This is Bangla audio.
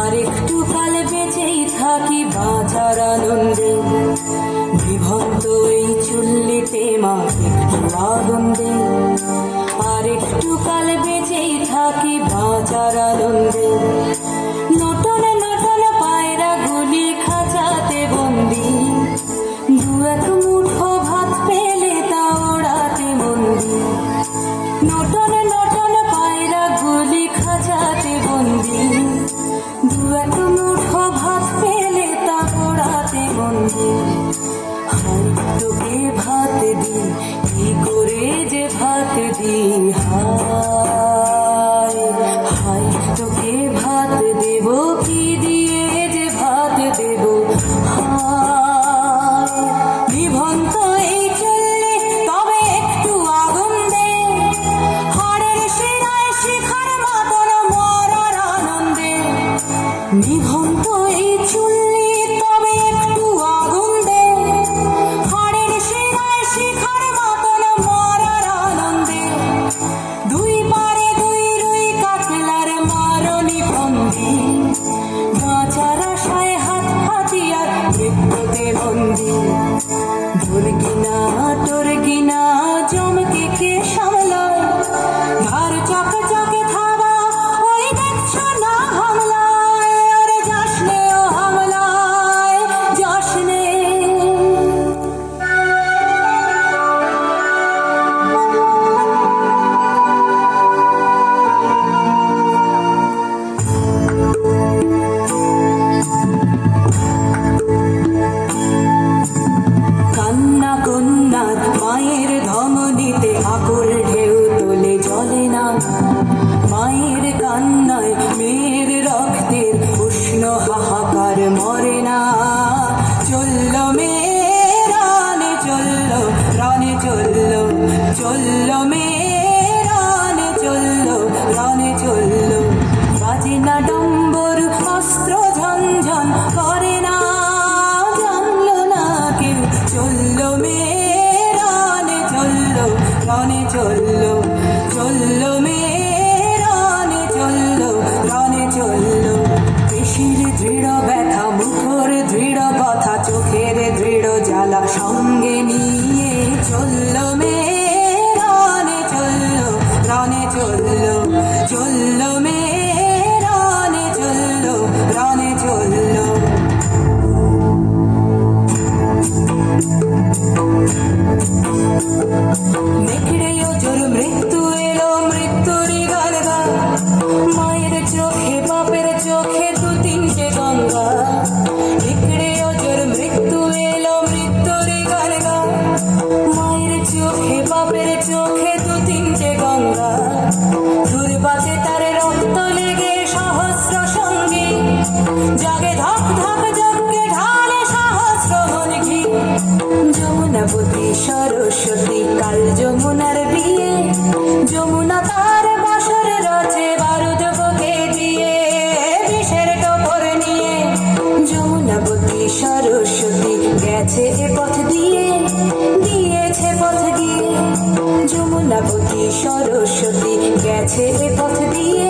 আরেকটু কাল বেঁচেই থাকি বাঁচার আনন্দে, বিভক্ত এই চুল্লিতে মা একটু আগুন দে। আরেকটু কাল বেঁচেই থাকি বাঁচার আনন্দে, নটনে নটনে পায়রা গুলি খাঁচাতে বন্দি, দু এক মুঠো ভাত পেলে তা ওড়াতে মন্দি। নটনে নটনে পায়রা গুলি খাঁচাতে বন্দি, দু এক মুঠো ভাত পেলে তা ওড়াতে বন্দি। হাই তোকে ভাত দি, কি করে যে ভাত দি, হায় হায় তোকে ভাত দেব, কি দিয়ে যে ভাত দেব, হায়। বিভন্ত এই চুল্লি তবে একটু আগুন দে, হাড়ের শিরায় শিখার মতন মরার আনন্দে। বিভন্ত এই চুল্লি তবে একটু আগুন দে, হাড়ের শিরায় শিখার মতন মরার আনন্দে। দুই পারে দুই রুই কাতলার মারণি বন্দি, বাঁচার আশায় হাত হাতিয়ার মৃত্যুতে বন্দি। তোর কিনা তোর কিনা জমকে কে সামলায়, ধার চকে চকে থাবা ওই দেখছো না হামলায়, আরে যাস নে ও হামলায় যাস নে। কান্না কন্যার মায়ের ধমনীতে আকুল ঢেউ তোলে জলে না, মায়ের কান্নায় মেয়ের রক্তের উষ্ণ হাহাকার মরে না। চলল মেয়ে রানে চলল, রানে চলল, চলল মেয়ে রানে চলল, রানে চলল। বাজে না ডম্বর অস্ত্র ঝনঝন করে না, জানলো না কেউ। চলল মেয়ে রানে চলল, রানে চলল, চলল মেয়ে রানে চলল, রানে চলল। পেশির দৃঢ় ব্যথা, মুখর দৃঢ় কথা, চোখের দৃঢ় জ্বালা সঙ্গে নিয়ে চলল মেয়ে রানে চলল, রানে চলল, চলল মেয়ে রানে চলল, রানে চলল। নেকড়ে ওজোর মৃত্যু এলো, মৃত্যুরই গান গা, মায়ের চোখে বাপের চোখে দু তিনটে গঙ্গা। নেকড়ে ওজোর মৃত্যু এলো, মৃত্যুরই গান গা, মায়ের চোখে বাপের চোখে দু তিনটে গঙ্গা। দুর্বাতে তার রক্ত লেগে সহস্র সঙ্গী, জাগে ধক ধক যজ্ঞে ঢালে সহস্র মনঘি। যমুনাবতী সরস্বতী কাল যমুনার বিয়ে, যমুনা তার বাসর রচে বারুদ বুকে দিয়ে, বিষের টোপর নিয়ে। যমুনাবতী সরস্বতী গেছে এ পথ দিয়ে, দিয়েছে পথ গিয়ে। যমুনাবতী সরস্বতী গেছে এ পথ দিয়ে,